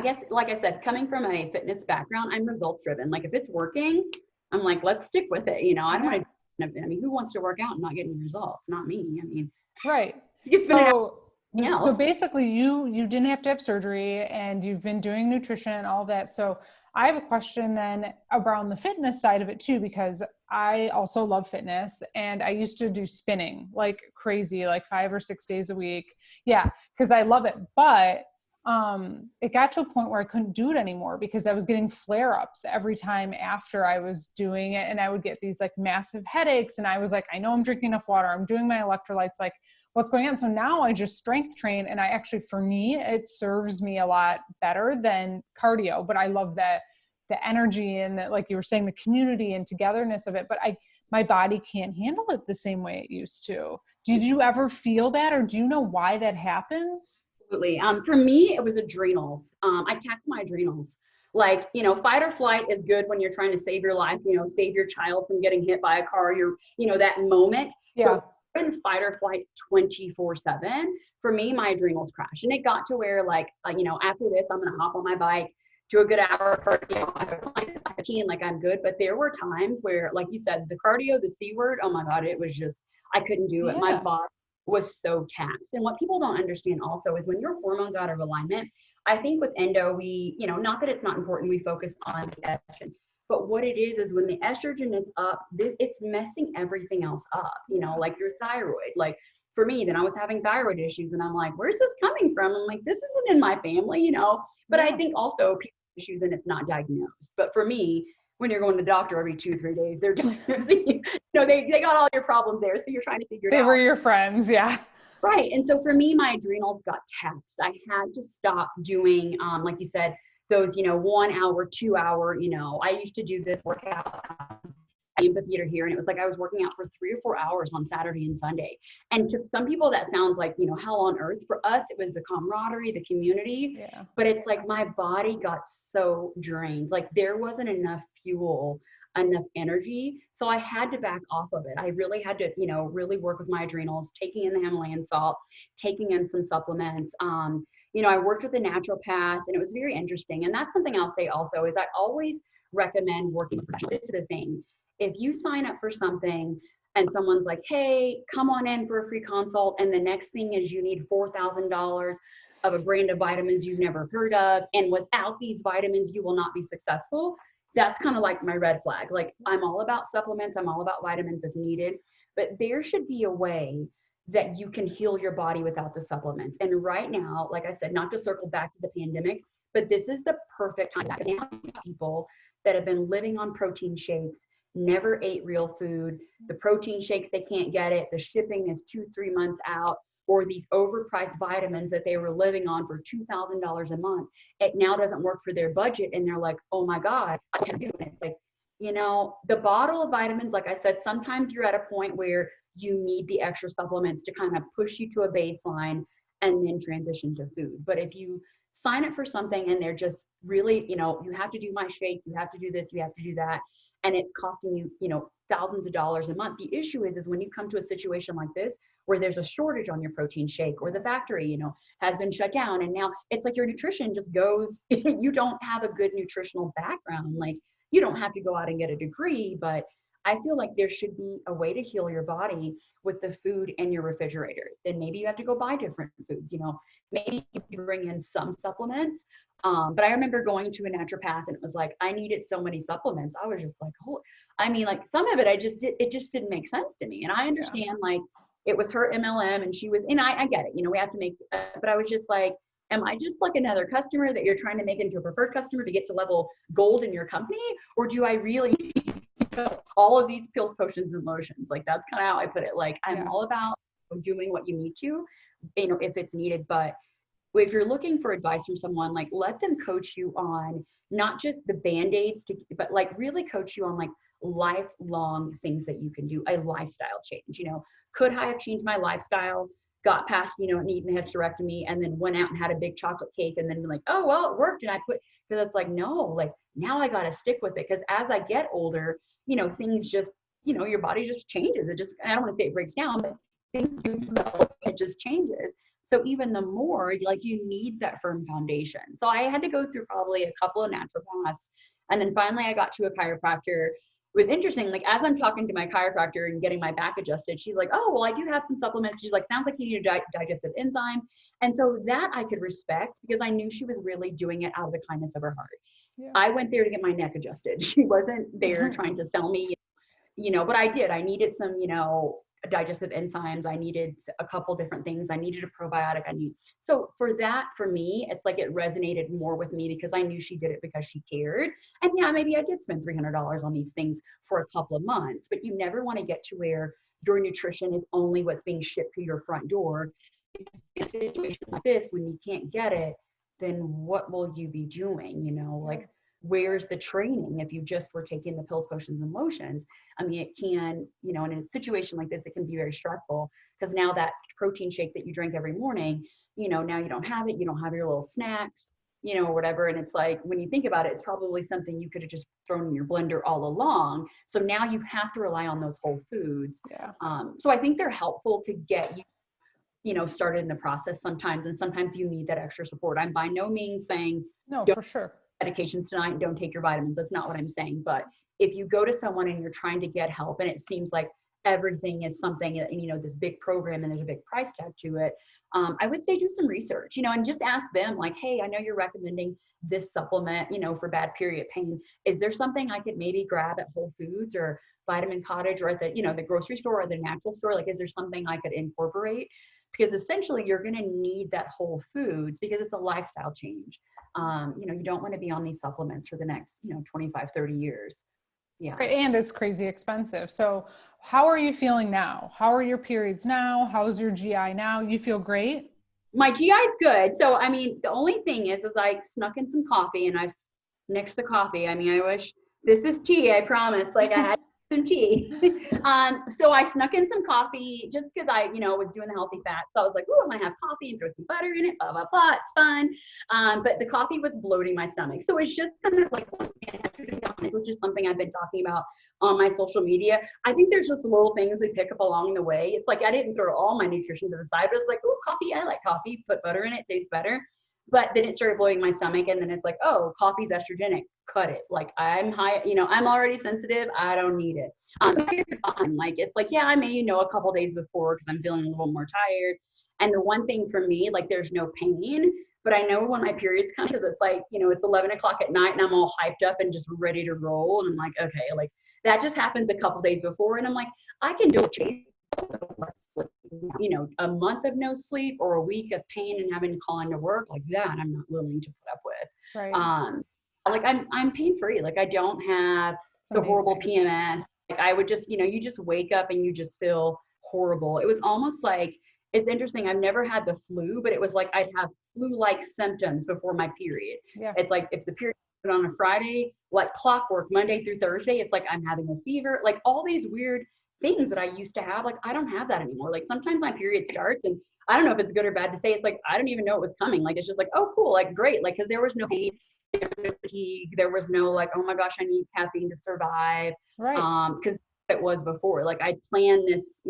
guess, like I said, coming from a fitness background, I'm results driven. Like if it's working, I'm like, let's stick with it. You know, I don't want to, I mean, who wants to work out and not get any results? Not me. I mean, right. So basically you didn't have to have surgery and you've been doing nutrition and all that. So I have a question then around the fitness side of it too, because I also love fitness and I used to do spinning like crazy, like 5 or 6 days a week. Yeah. Cause I love it. But it got to a point where I couldn't do it anymore because I was getting flare-ups every time after I was doing it. And I would get these like massive headaches. And I was like, I know I'm drinking enough water. I'm doing my electrolytes. Like what's going on? So now I just strength train. And I actually, for me, it serves me a lot better than cardio, but I love that the energy and that, like you were saying, the community and togetherness of it. But my body can't handle it the same way it used to. Did you ever feel that? Or do you know why that happens? Absolutely. For me, it was adrenals. I taxed my adrenals. Like, you know, fight or flight is good when you're trying to save your life, you know, save your child from getting hit by a car, you know, that moment. Yeah. But in fight or flight 24/7, for me, my adrenals crashed. And it got to where like, you know, after this, I'm going to hop on my bike, do a good hour of cardio, like I'm good. But there were times where, like you said, the cardio, the C word, oh my God, it was just, I couldn't do it. My body was so taxed. And what people don't understand also is when your hormones out of alignment, I think with endo, we, you know, not that it's not important, we focus on the estrogen, but what it is when the estrogen is up, it's messing everything else up, you know, like your thyroid. Like for me, then I was having thyroid issues and I'm like, where's this coming from? I'm like, this isn't in my family, you know, but I think also people have issues and it's not diagnosed. But for me, when you're going to the doctor every 2-3 days, they're diagnosing you. You know, they got all your problems there. So you're trying to figure it out. They were your friends. Yeah. Right. And so for me, my adrenals got taxed. I had to stop doing, like you said, those, you know, 1 hour, 2 hour, you know, I used to do this workout at amphitheater here. And it was like, I was working out for 3 or 4 hours on Saturday and Sunday. And to some people that sounds like, you know, hell on earth. For us, it was the camaraderie, the community, but it's like my body got so drained. Like there wasn't enough fuel, enough energy. So I had to back off of it. I really had to, you know, really work with my adrenals, taking in the Himalayan salt, taking in some supplements. You know, I worked with a naturopath and it was very interesting. And that's something I'll say also is I always recommend working with professionals. It's the thing. If you sign up for something and someone's like, hey, come on in for a free consult. And the next thing is you need $4,000 of a brand of vitamins you've never heard of. And without these vitamins, you will not be successful. That's kind of like my red flag. Like I'm all about supplements. I'm all about vitamins if needed, but there should be a way that you can heal your body without the supplements. And right now, like I said, not to circle back to the pandemic, but this is the perfect time. People that have been living on protein shakes, never ate real food. The protein shakes, they can't get it. The shipping is 2-3 months out. or these overpriced vitamins that they were living on for $2,000 a month, it now doesn't work for their budget. And they're like, oh my God, I can't do it. It's like, the bottle of vitamins, like I said, sometimes you're at a point where you need the extra supplements to kind of push you to a baseline and then transition to food. But if you sign up for something and they're just really, you have to do my shake, you have to do this, you have to do that, and it's costing you, thousands of dollars a month. The issue is when you come to a situation like this, where there's a shortage on your protein shake, or the factory, has been shut down. And now it's like your nutrition just goes, you don't have a good nutritional background. Like, you don't have to go out and get a degree, but I feel like there should be a way to heal your body with the food in your refrigerator. Then maybe you have to go buy different foods, maybe you bring in some supplements. But I remember going to a naturopath and it was like, I needed so many supplements. I was just like, like some of it, it just didn't make sense to me. And I understand like it was her MLM and she was, and I get it, we have to make, but I was just like, am I just like another customer that you're trying to make into a preferred customer to get to level gold in your company? Or do I really all of these pills, potions, and lotions? Like, that's kind of how I put it. Like, I'm all about doing what you need to, if it's needed. But if you're looking for advice from someone, like, let them coach you on not just the Band-Aids, but like really coach you on like lifelong things that you can do, a lifestyle change. Could I have changed my lifestyle, got past, and eaten a hysterectomy, and then went out and had a big chocolate cake and then be like, oh, well, it worked. And because it's like, no, like now I got to stick with it. Because as I get older, things just, your body just changes. I don't want to say it breaks down, but things do develop, it just changes. So even the more, like, you need that firm foundation. So I had to go through probably a couple of naturopaths. And then finally I got to a chiropractor. It was interesting. Like, as I'm talking to my chiropractor and getting my back adjusted, she's like, oh, well, I do have some supplements. She's like, sounds like you need a digestive enzyme. And so that I could respect, because I knew she was really doing it out of the kindness of her heart. Yeah. I went there to get my neck adjusted. She wasn't there trying to sell me, but I did. I needed some, digestive enzymes. I needed a couple different things. I needed a probiotic. So for me, it's like it resonated more with me because I knew she did it because she cared. And yeah, maybe I did spend $300 on these things for a couple of months, but you never want to get to where your nutrition is only what's being shipped to your front door. In a situation like this, when you can't get it, then what will you be doing? Like, where's the training if you just were taking the pills, potions, and lotions? I mean, it can, in a situation like this, it can be very stressful, because now that protein shake that you drink every morning, now you don't have it, you don't have your little snacks, or whatever. And it's like, when you think about it, it's probably something you could have just thrown in your blender all along. So now you have to rely on those whole foods. Yeah. So I think they're helpful to get you, started in the process sometimes, and sometimes you need that extra support. I'm by no means saying, no, for sure, medications tonight, don't take your vitamins. That's not what I'm saying. But if you go to someone and you're trying to get help, and it seems like everything is something, this big program and there's a big price tag to it, I would say do some research, and just ask them, like, hey, I know you're recommending this supplement, for bad period pain. Is there something I could maybe grab at Whole Foods or Vitamin Cottage or at the, the grocery store or the natural store? Like, is there something I could incorporate? Because essentially you're going to need that whole foods, because it's a lifestyle change. You don't want to be on these supplements for the next, 25, 30 years. Yeah. And it's crazy expensive. So how are you feeling now? How are your periods now? How's your GI now? You feel great? My GI is good. So, I mean, the only thing is I snuck in some coffee and I've mixed the coffee. I mean, I wish this is tea, I promise. Like, I had some tea. So I snuck in some coffee just because I, was doing the healthy fat. So I was like, oh, I'm going to have coffee and throw some butter in it, blah, blah, blah. It's fun. But the coffee was bloating my stomach. So it's just kind of like, which is something I've been talking about on my social media. I think there's just little things we pick up along the way. It's like, I didn't throw all my nutrition to the side, but it's like, oh, coffee, I like coffee, put butter in it, tastes better. But then it started blowing my stomach, and then it's like, oh, coffee's estrogenic, cut it. Like, I'm high, I'm already sensitive, I don't need it. It's fun. Like, it's like, yeah, I may, a couple days before because I'm feeling a little more tired. And the one thing for me, like, there's no pain, but I know when my period's come, because it's like, it's 11 o'clock at night and I'm all hyped up and just ready to roll. And I'm like, okay, like, that just happens a couple days before. And I'm like, I can do it. A month of no sleep or a week of pain and having to call into work, like that, I'm not willing to put up with. Right. Like, I'm pain free. Like, I don't have the horrible PMS. Like, I would just, you just wake up and you just feel horrible. It was almost like it's interesting. I've never had the flu, but it was like I'd have flu-like symptoms before my period. Yeah. It's like if the period on a Friday, like clockwork, Monday through Thursday, it's like I'm having a fever, like all these weird things that I used to have. Like I don't have that anymore. Like sometimes my period starts and I don't know if it's good or bad to say. It's like I don't even know it was coming. Like it's just like, oh cool, like great. Like because there was no pain, there was no fatigue, there was no like, oh my gosh, I need caffeine to survive. Right. Because it was before. Like I planned this,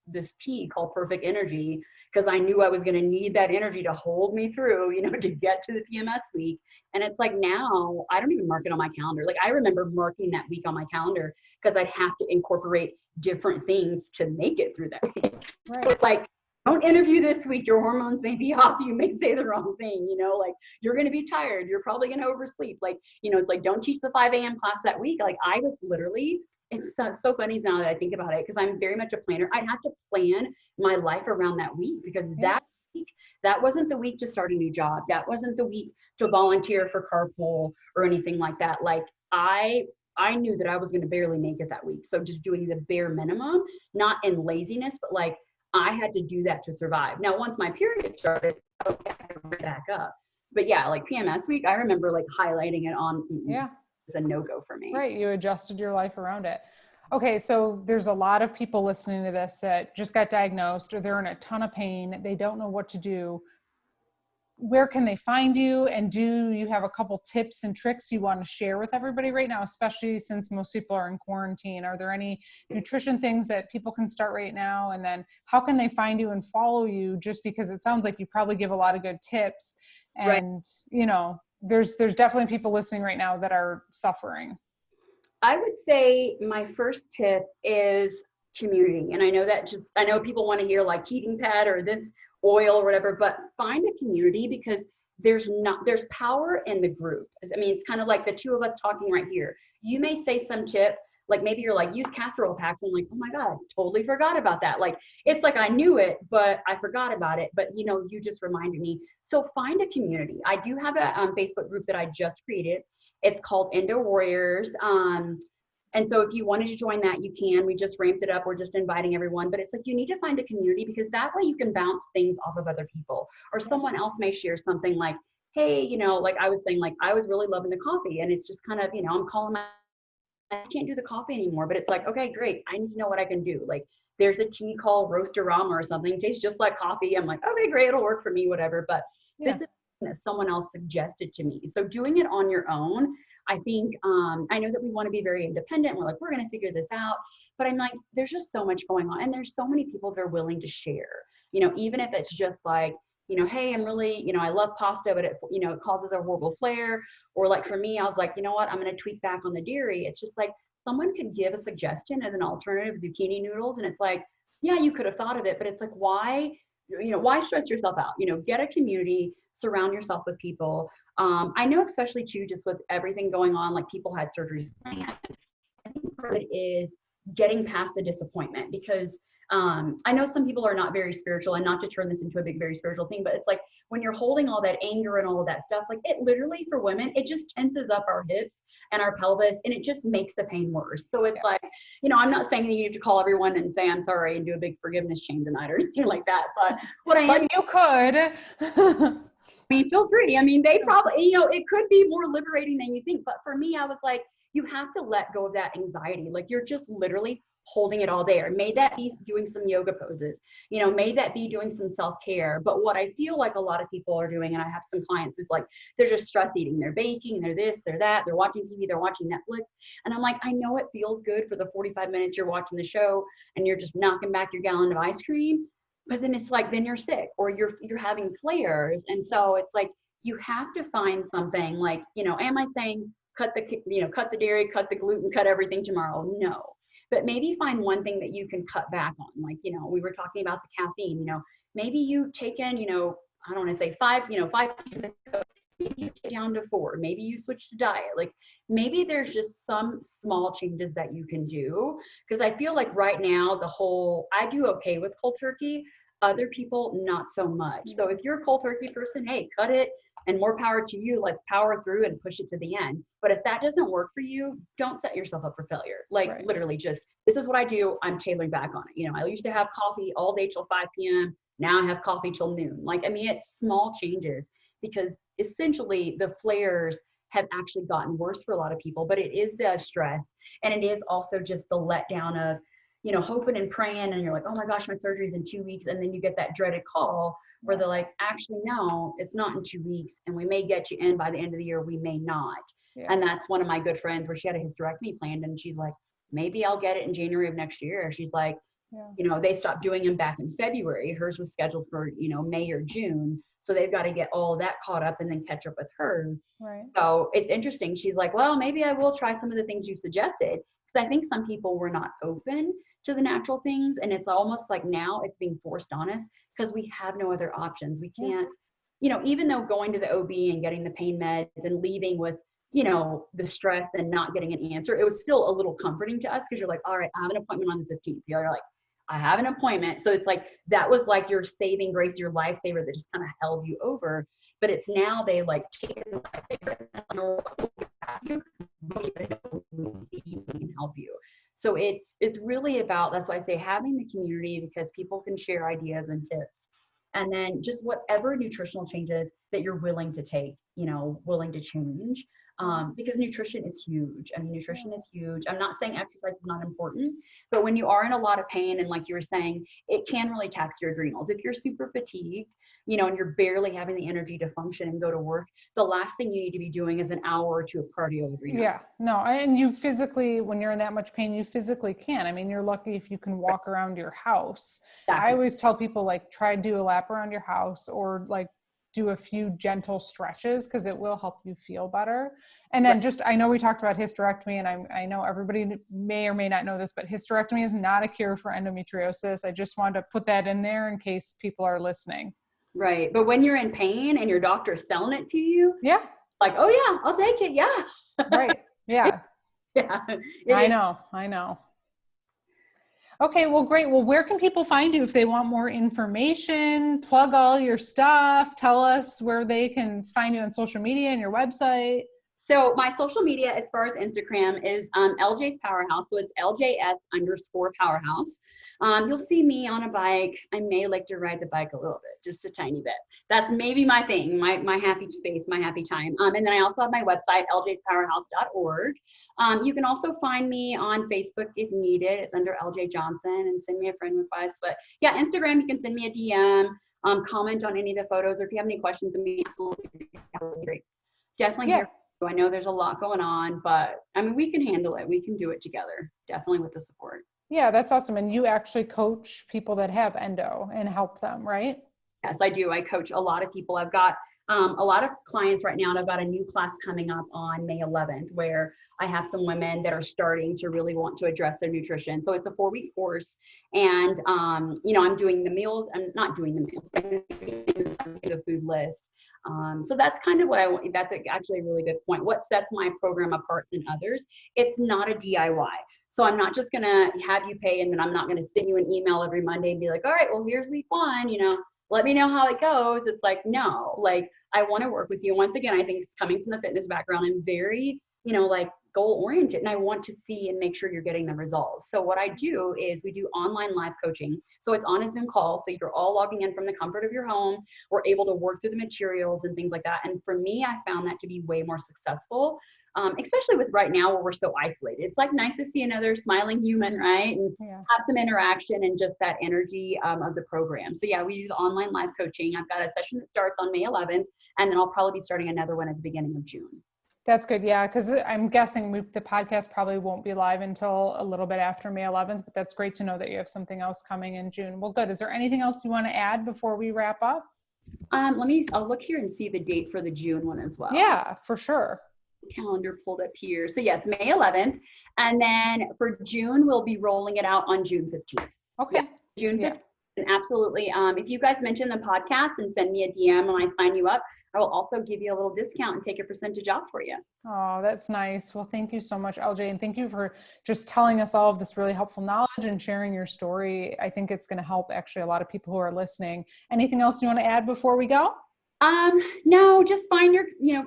this tea called Perfect Energy because I knew I was going to need that energy to hold me through, to get to the PMS week. And it's like now I don't even mark it on my calendar. Like I remember marking that week on my calendar because I'd have to incorporate different things to make it through that week. Right. So it's like, don't interview this week. Your hormones may be off. You may say the wrong thing, like you're going to be tired. You're probably going to oversleep. Like, it's like, don't teach the 5 a.m. class that week. Like I was literally, it's so funny now that I think about it, because I'm very much a planner. I'd have to plan my life around that week because that week, that wasn't the week to start a new job. That wasn't the week to volunteer for carpool or anything like that. Like I knew that I was going to barely make it that week. So just doing the bare minimum, not in laziness, but like I had to do that to survive. Now, once my period started, okay, I had to bring it back up. But yeah, like PMS week, I remember like highlighting it on. It's a no-go for me. Right. You adjusted your life around it. Okay. So there's a lot of people listening to this that just got diagnosed or they're in a ton of pain. They don't know what to do. Where can they find you? And do you have a couple tips and tricks you want to share with everybody right now, especially since most people are in quarantine? Are there any nutrition things that people can start right now? And then how can they find you and follow you? Just because it sounds like you probably give a lot of good tips and, there's definitely people listening right now that are suffering. I would say my first tip is community. And I know people want to hear like heating pad or this oil or whatever, but find a community because there's power in the group. I mean, it's kind of like the two of us talking right here. You may say some tip, like maybe you're like, use castor oil packs. I'm like, oh my God, totally forgot about that. Like, it's like, I knew it, but I forgot about it. But you just reminded me. So find a community. I do have a Facebook group that I just created. It's called Endo Warriors. And so if you wanted to join that, you can. We just ramped it up. We're just inviting everyone. But it's like, you need to find a community because that way you can bounce things off of other people. Or someone else may share something like, hey, like I was saying, like, I was really loving the coffee. And it's just kind of, I'm calling I can't do the coffee anymore, but it's like, okay, great. I need to know what I can do. Like there's a tea called Roasterama or something. It tastes just like coffee. I'm like, okay, great. It'll work for me, whatever. But this is that someone else suggested to me. So doing it on your own, I think, I know that we want to be very independent. We're like, we're going to figure this out. But I'm like, there's just so much going on. And there's so many people that are willing to share, even if it's just like, hey, I'm really, I love pasta, but it causes a horrible flare. Or like for me, I was like, you know what, I'm going to tweak back on the dairy. It's just like someone could give a suggestion as an alternative, zucchini noodles. And it's like, yeah, you could have thought of it, but it's like, why stress yourself out? Get a community, surround yourself with people. I know, especially too, just with everything going on, like people had surgeries planned. I think part of it is getting past the disappointment because I know some people are not very spiritual, and not to turn this into a big, very spiritual thing, but it's like when you're holding all that anger and all of that stuff, like it literally for women, it just tenses up our hips and our pelvis and it just makes the pain worse. So it's like, I'm not saying that you have to call everyone and say, I'm sorry, and do a big forgiveness chain tonight or anything like that. But But you could. I mean, feel free. I mean, they probably, it could be more liberating than you think. But for me, I was like, you have to let go of that anxiety. Like you're just literally holding it all there. May that be doing some yoga poses, may that be doing some self-care. But what I feel like a lot of people are doing, and I have some clients, is like, they're just stress eating, they're baking, they're this, they're that, they're watching TV, they're watching Netflix. And I'm like, I know it feels good for the 45 minutes you're watching the show and you're just knocking back your gallon of ice cream. But then it's like, then you're sick or you're having flares. And so it's like, you have to find something like, am I saying cut the dairy, cut the gluten, cut everything tomorrow? No. But maybe find one thing that you can cut back on. Like, we were talking about the caffeine, maybe you take in, I don't want to say 5, 5, maybe you get down to 4, maybe you switch to diet. Like maybe there's just some small changes that you can do. Cause I feel like right now I do okay with cold turkey. Other people, not so much. So if you're a cold turkey person, hey, cut it, and more power to you. Let's power through and push it to the end. But if that doesn't work for you, don't set yourself up for failure. Like Right. literally just, this is what I do. I'm tailoring back on it. I used to have coffee all day till 5 p.m. Now I have coffee till noon. It's small changes, because essentially the flares have actually gotten worse for a lot of people, but it is the stress. And it is also just the letdown of, hoping and praying. And you're like, oh my gosh, my surgery's in 2 weeks. And then you get that dreaded call where they're like, actually, no, it's not in 2 weeks. And we may get you in by the end of the year. We may not. Yeah. And that's one of my good friends where she had a hysterectomy planned. And she's like, maybe I'll get it in January of next year. She's like, they stopped doing them back in February. Hers was scheduled for, May or June. So they've got to get all of that caught up and then catch up with her. Right. So it's interesting. She's like, well, maybe I will try some of the things you suggested. Because I think some people were not open to the natural things. And it's almost like now it's being forced on us because we have no other options. We can't, even though going to the OB and getting the pain meds and leaving with, the stress and not getting an answer, it was still a little comforting to us because you're like, all right, I have an appointment on the 15th. You're like, I have an appointment. So it's like, that was like your saving grace, your lifesaver that just kind of held you over. But it's now they like take the lifesaver and don't even know who can help you. So it's really about, that's why I say having the community, because people can share ideas and tips. And then just whatever nutritional changes that you're willing to take, willing to change. Because nutrition is huge. I mean, nutrition is huge. I'm not saying exercise is not important, but when you are in a lot of pain, and like you were saying, it can really tax your adrenals. If you're super fatigued, and you're barely having the energy to function and go to work, the last thing you need to be doing is an hour or two of cardio every night. Yeah, no. And you physically, when you're in that much pain, you physically can. I mean, you're lucky if you can walk around your house. Exactly. I always tell people, like, try to do a lap around your house, or like do a few gentle stretches, because it will help you feel better. And then just, I know we talked about hysterectomy, and I know everybody may or may not know this, but hysterectomy is not a cure for endometriosis. I just wanted to put that in there in case people are listening. Right. But when you're in pain and your doctor's selling it to you, like, oh yeah, I'll take it. Yeah. Right. Yeah. Yeah. I know. Okay, well, great. Well, where can people find you if they want more information? Plug all your stuff. Tell us where they can find you on social media and your website. So my social media, as far as Instagram, is LJ's Powerhouse. So it's LJS_Powerhouse. You'll see me on a bike. I may like to ride the bike a little bit, just a tiny bit. That's maybe my thing, my happy space, my happy time. And then I also have my website, ljspowerhouse.org. You can also find me on Facebook if needed. It's under LJ Johnson, and send me a friend request. But yeah, Instagram, you can send me a DM, comment on any of the photos, or if you have any questions, I mean, absolutely great. Definitely here. I know there's a lot going on, but I mean, we can handle it. We can do it together, definitely with the support. Yeah, that's awesome. And you actually coach people that have endo and help them, right? Yes, I do. I coach a lot of people. I've got a lot of clients right now, and I've got a new class coming up on May 11th where I have some women that are starting to really want to address their nutrition. So it's a 4-week course, and I'm doing the meals. I'm not doing the meals, but I'm doing the food list. So that's kind of what I want. That's actually a really good point. What sets my program apart than others? It's not a DIY. So I'm not just going to have you pay, and then I'm not going to send you an email every Monday and be like, all right, well, here's week 1, let me know how it goes. It's like, no, like, I want to work with you. Once again, I think it's coming from the fitness background. I'm very, like, goal oriented, and I want to see and make sure you're getting the results. So what I do is we do online live coaching. So it's on a Zoom call. So you're all logging in from the comfort of your home. We're able to work through the materials and things like that. And for me, I found that to be way more successful, especially with right now where we're so isolated. It's like nice to see another smiling human, right? And have some interaction and just that energy of the program. So yeah, we use online live coaching. I've got a session that starts on May 11th, and then I'll probably be starting another one at the beginning of June. That's good. Yeah. Cause I'm guessing the podcast probably won't be live until a little bit after May 11th, but that's great to know that you have something else coming in June. Well, good. Is there anything else you want to add before we wrap up? I'll look here and see the date for the June one as well. Yeah, for sure. Calendar pulled up here. So yes, May 11th. And then for June, we'll be rolling it out on June 15th. Okay. Yeah, June 15th. And absolutely. If you guys mention the podcast and send me a DM and I sign you up, I will also give you a little discount and take a percentage off for you. Oh, that's nice. Well, thank you so much, LJ. And thank you for just telling us all of this really helpful knowledge and sharing your story. I think it's going to help actually a lot of people who are listening. Anything else you want to add before we go? No, just find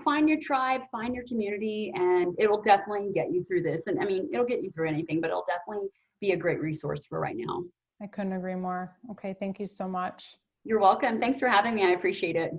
find your tribe, find your community, and it'll definitely get you through this. And I mean, it'll get you through anything, but it'll definitely be a great resource for right now. I couldn't agree more. Okay. Thank you so much. You're welcome. Thanks for having me. I appreciate it.